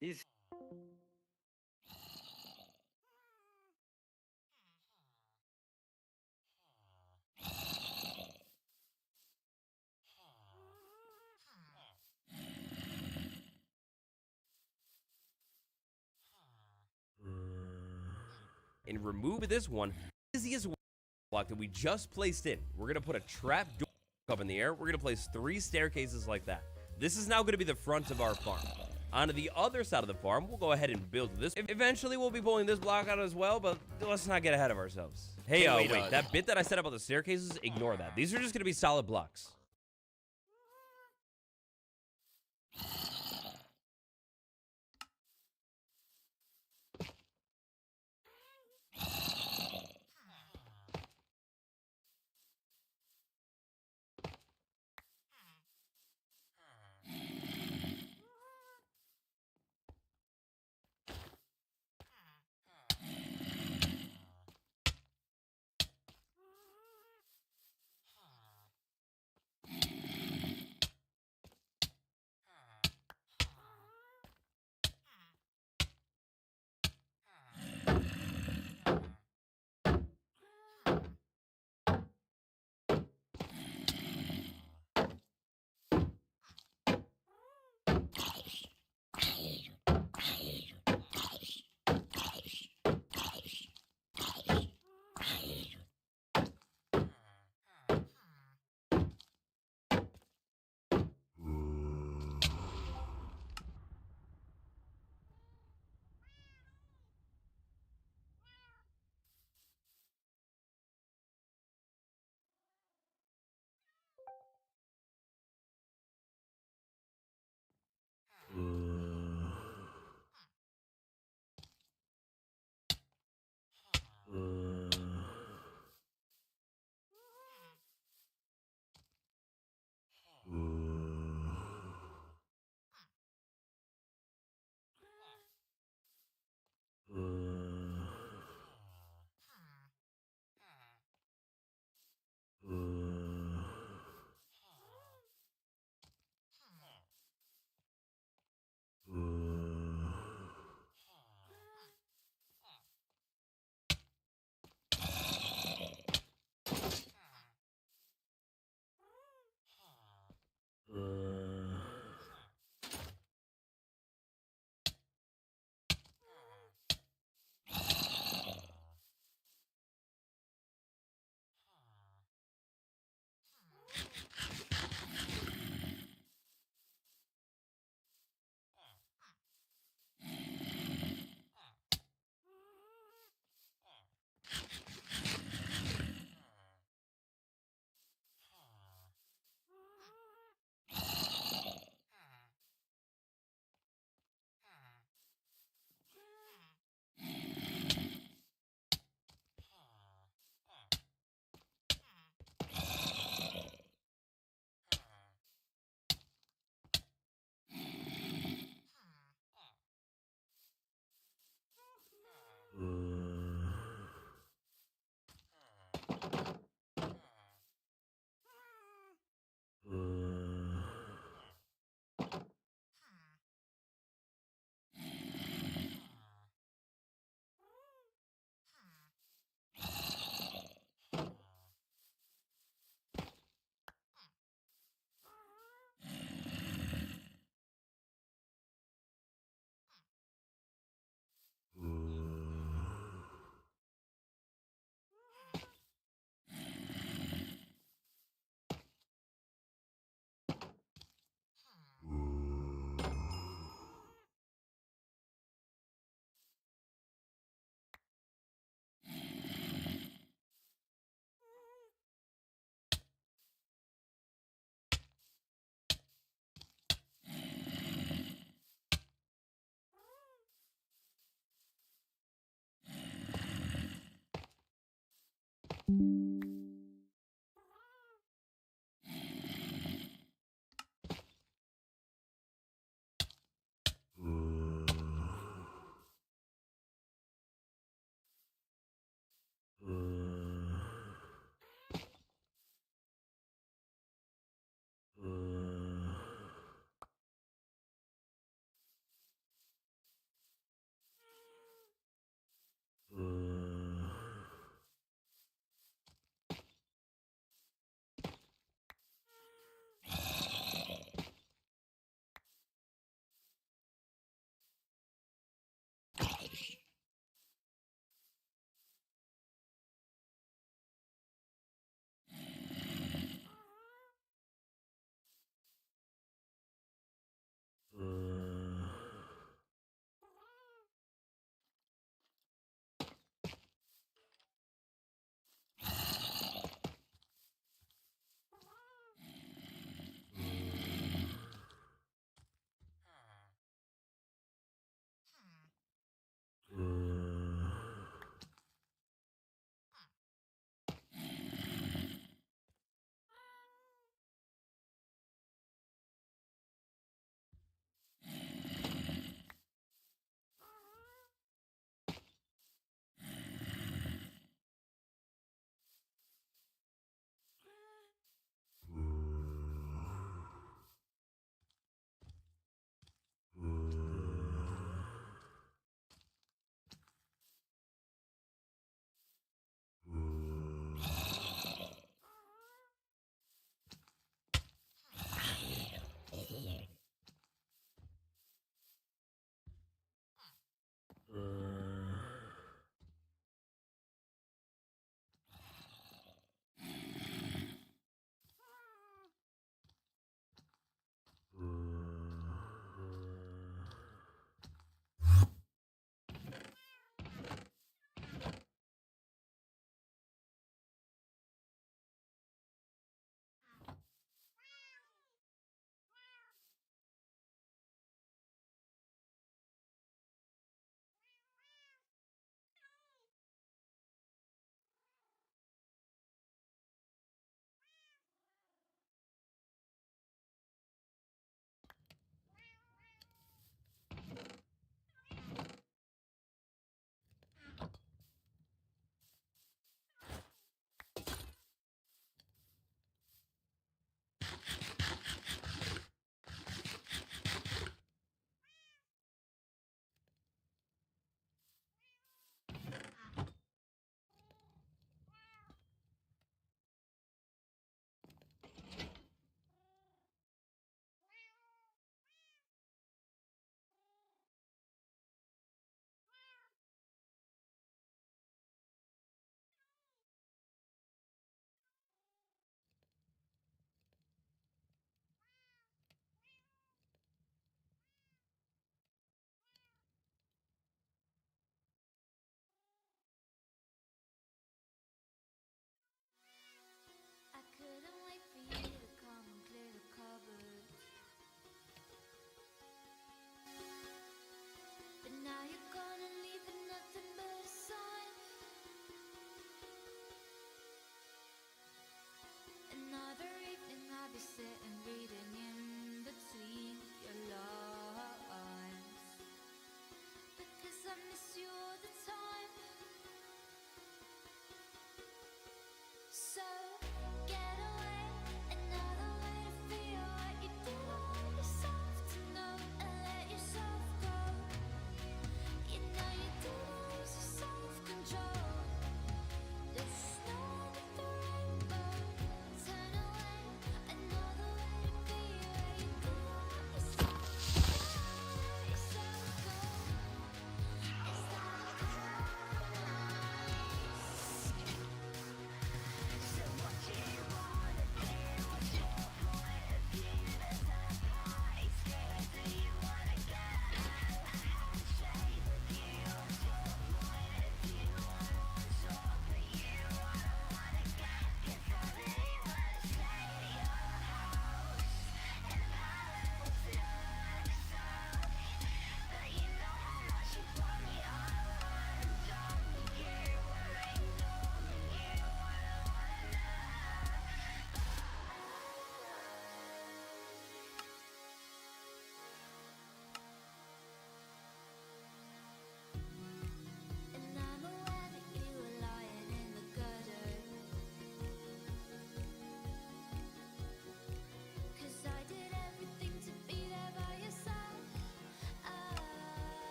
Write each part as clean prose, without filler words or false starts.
He's And remove this one. Easiest block that we just placed in. We're going to put a trap door up in the air. We're going to place 3 staircases like that. This is now going to be the front of our farm. Onto the other side of the farm, we'll go ahead and build this. Eventually, we'll be pulling this block out as well, but let's not get ahead of ourselves. Hey, wait, that bit that I said about the staircases, ignore that. These are just going to be solid blocks.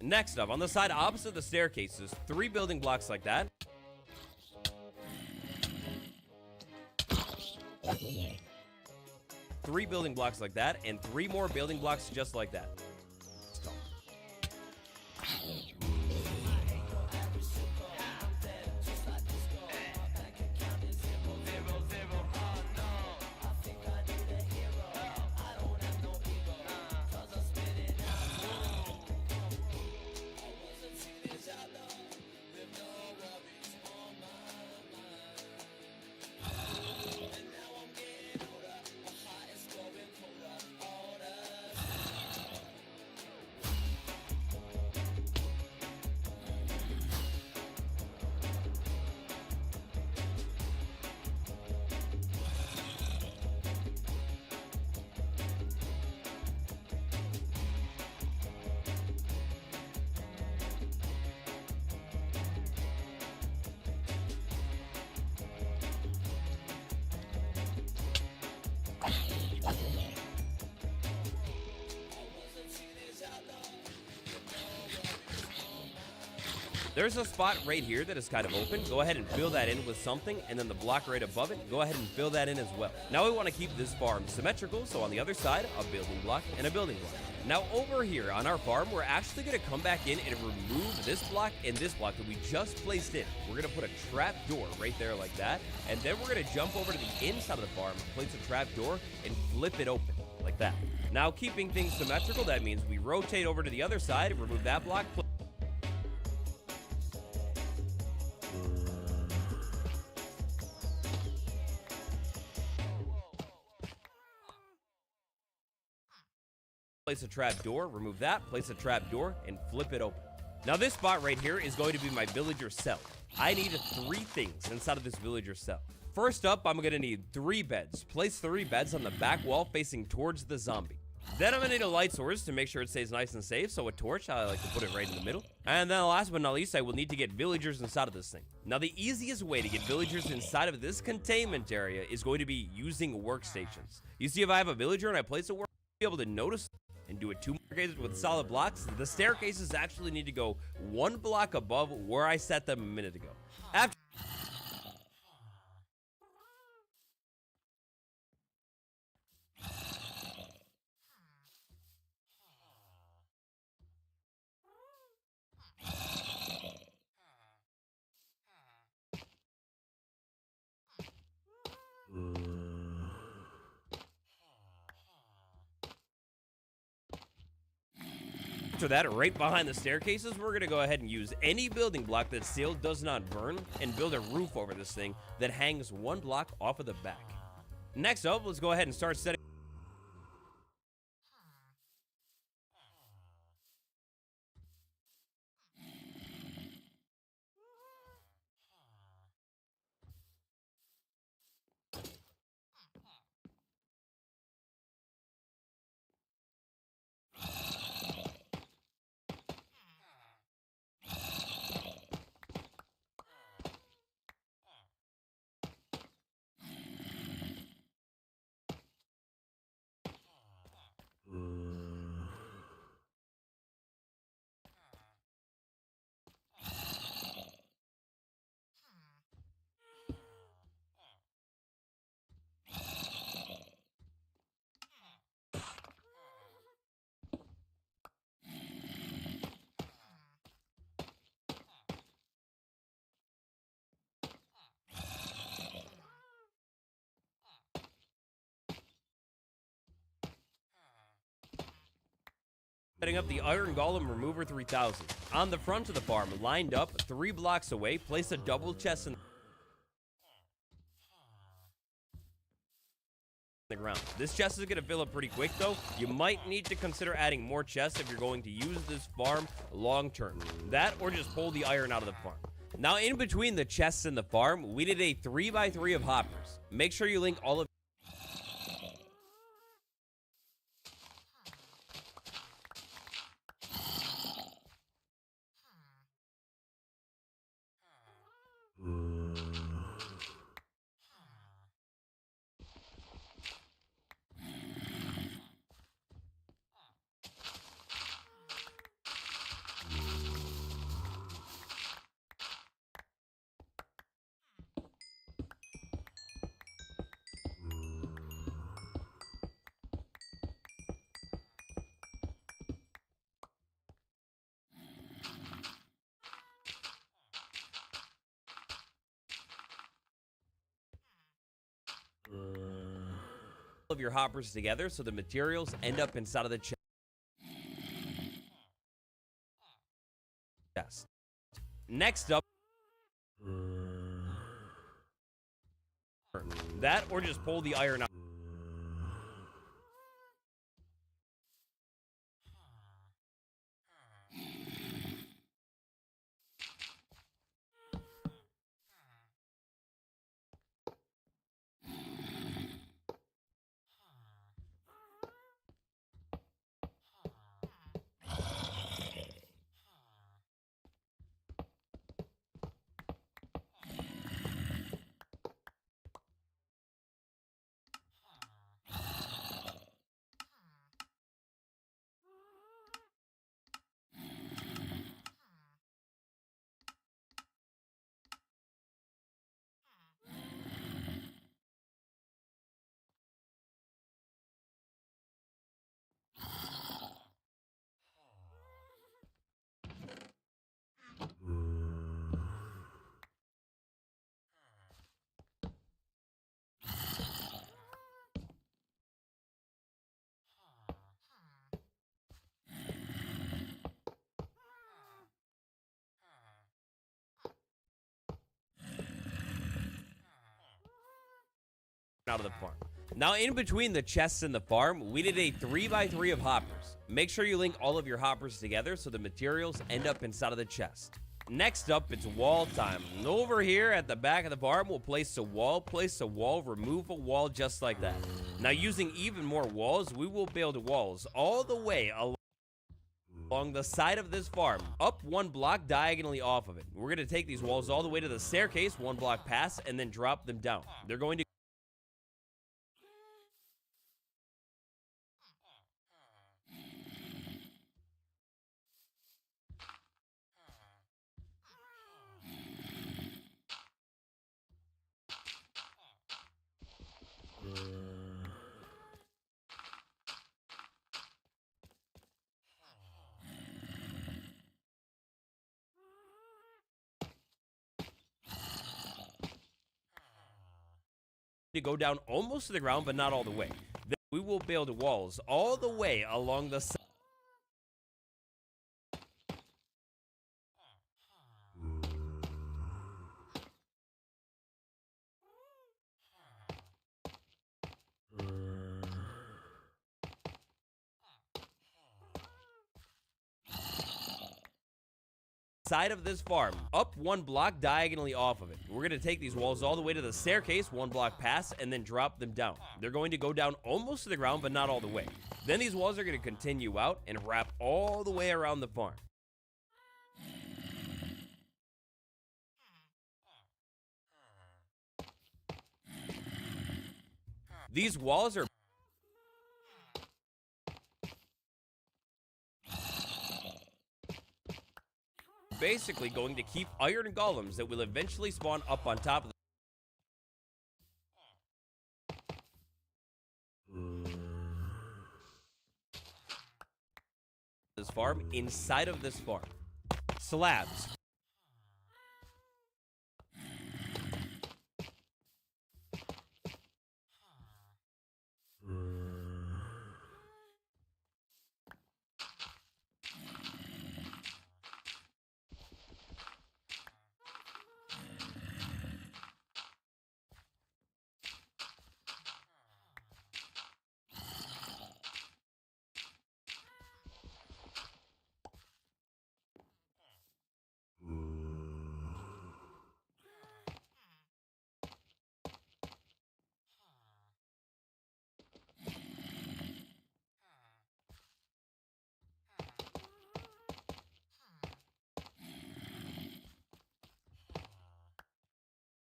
Next up, on the side opposite the staircases, 3 building blocks like that. 3 building blocks like that, and 3 more building blocks just like that. There's a spot right here that is kind of open. Go ahead and fill that in with something, and then the block right above it, go ahead and fill that in as well. Now we want to keep this farm symmetrical, so on the other side, a building block and a building block. Now over here on our farm, we're actually going to come back in and remove this block and this block that we just placed in. We're going to put a trap door right there like that, and then we're going to jump over to the inside of the farm, place a trap door, and flip it open like that. Now keeping things symmetrical, that means we rotate over to the other side and remove that block. Place a trap door, remove that, place a trap door, and flip it open. Now this spot right here is going to be my villager cell. I need 3 things inside of this villager cell. First up, I'm going to need 3 beds. Place 3 beds on the back wall facing towards the zombie. Then I'm going to need a light source to make sure it stays nice and safe, so a torch, I like to put it right in the middle. And then last but not least, I will need to get villagers inside of this thing. Now the easiest way to get villagers inside of this containment area is going to be using workstations. You see, if I have a villager and I place a work, I'll be able to notice and do it 2 staircases with solid blocks. The staircases actually need to go 1 block above where I set them a minute ago. After that, right behind the staircases, we're going to go ahead and use any building block that still does not burn and build a roof over this thing that hangs 1 block off of the back. Next up, let's go ahead and start setting. Setting up the Iron Golem Remover 3000. On the front of the farm, lined up 3 blocks away, place a double chest in the ground. This chest is going to fill up pretty quick though. You might need to consider adding more chests if you're going to use this farm long term. That or just pull the iron out of the farm. Now in between the chests and the farm, we did a 3x3 of hoppers. Make sure you link all of of your hoppers together so the materials end up inside of the chest. Next up, that or just pull the iron out. Out of the farm. Now, in between the chests and the farm, we did a 3x3 of hoppers. Make sure you link all of your hoppers together so the materials end up inside of the chest. Next up, it's wall time. Over here at the back of the farm, we'll place a wall, remove a wall just like that. Now, using even more walls, we will build walls all the way along the side of this farm, up one block diagonally off of it. We're going to take these walls all the way to the staircase, one block past, and then drop them down. They're going to go down almost to the ground, but not all the way. Then we will build walls all the way along the side. Side of this farm, up one block diagonally off of it. We're going to take these walls all the way to the staircase, one block past, and then drop them down. They're going to go down almost to the ground, but not all the way. Then these walls are going to continue out and wrap all the way around the farm. These walls are basically going to keep iron golems that will eventually spawn up on top of this farm, inside of this farm. Slabs.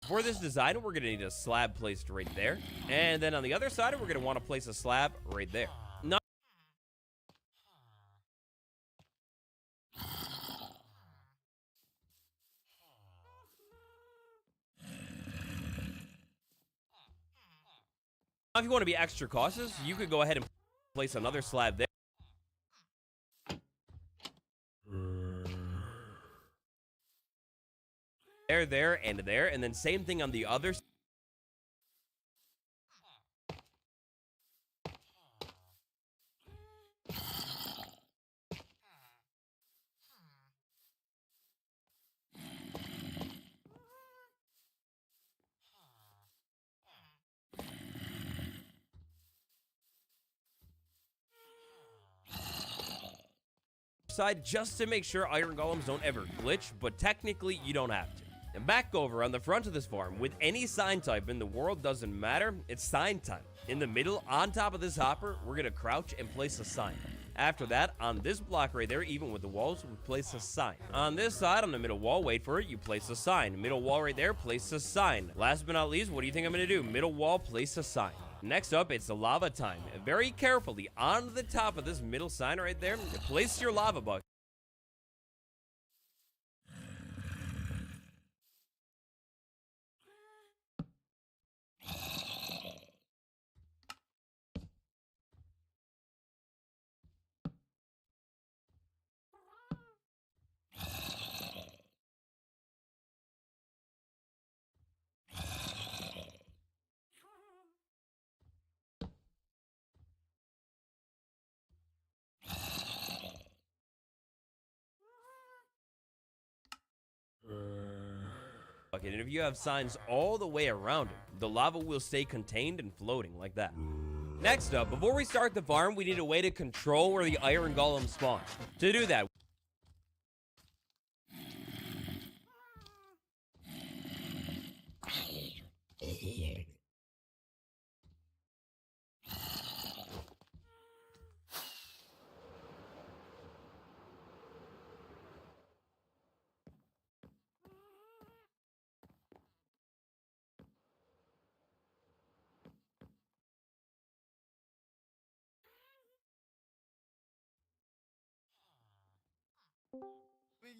For this design, we're going to need a slab placed right there. And then on the other side, we're going to want to place a slab right there. Now, if you want to be extra cautious, you could go ahead and place another slab there. There, and then same thing on the other side. side just to make sure iron golems don't ever glitch, but technically you don't have to. And back over on the front of this farm, with any sign type in the world, doesn't matter, it's sign time. In the middle, on top of this hopper, we're gonna crouch and place a sign. After that, on this block right there, even with the walls, we place a sign. On this side, on the middle wall, wait for it, you place a sign. Middle wall right there, place a sign. Last but not least, what do you think I'm gonna do? Middle wall, place a sign. Next up, it's the lava time. Very carefully, on the top of this middle sign right there, place your lava bucket. And if you have signs all the way around it, the lava will stay contained and floating like that. Next up, before we start the farm, we need a way to control where the iron golem spawns. To do that,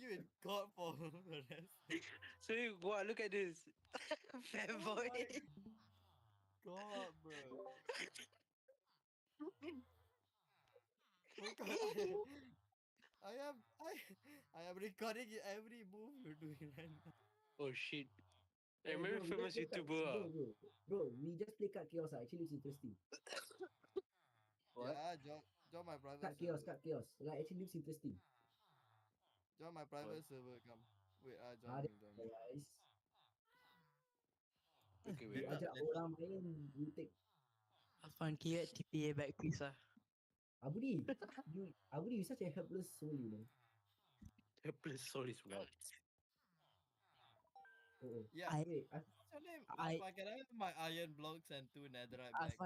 You in God for the rest. So you go out, look at this. Fanboy. God, bro. I am recording every move you're doing right now. Oh shit. I Hey, remember bro, we famous just play YouTuber. card, bro, we just play card chaos. Actually, it's interesting. What? Yeah, join my private Card server. chaos. Like actually looks interesting. Join my private server, come. Wait, Ada join. guys. Okay, wait. Diajak orang main, you take. Afan kira TPA back quiz lah. Abudi, you're such a helpless soul, you know. Helpless soul is what? Oh, Yeah. wait, What's your name? I- Can I have my iron blocks and 2 netherite back?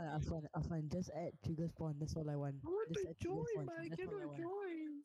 Afan, just add trigger spawn. That's all I want. I want Just to add trigger join, spawn. but I That's all I cannot want. join.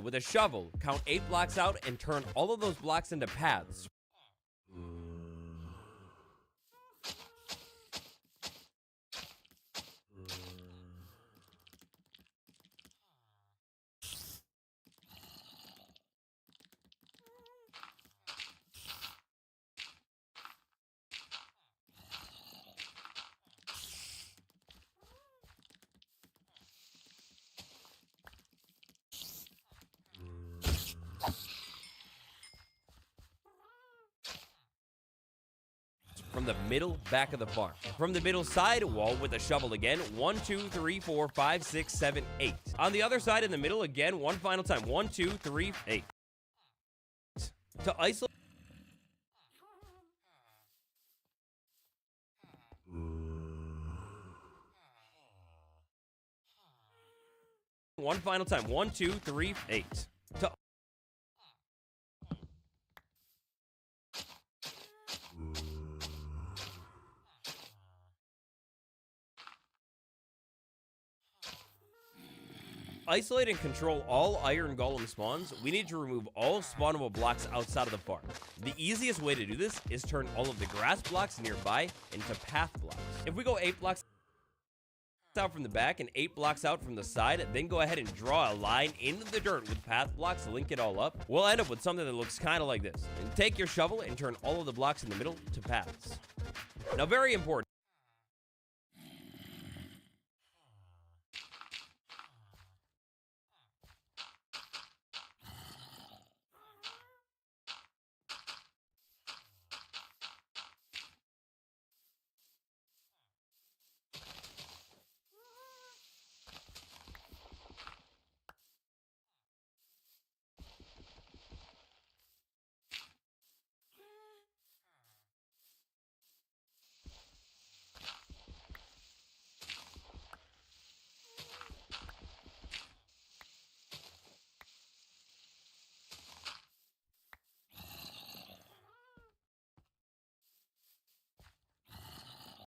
with a shovel, count 8 blocks out and turn all of those blocks into paths. From the middle back of the farm. From the middle side wall with a shovel again. 1, 2, 3, 4, 5, 6, 7, 8. On the other side in the middle again, one final time. 1, 2, 3, 8. To isolate. One final time. 1, 2, 3, 8. To isolate and control all iron golem spawns, we need to remove all spawnable blocks outside of the farm. The easiest way to do this is turn all of the grass blocks nearby into path blocks. If we go 8 blocks out from the back and 8 blocks out from the side, then go ahead and draw a line into the dirt with path blocks, link it all up, we'll end up with something that looks kind of like this. And take your shovel and turn all of the blocks in the middle to paths. Now, very important.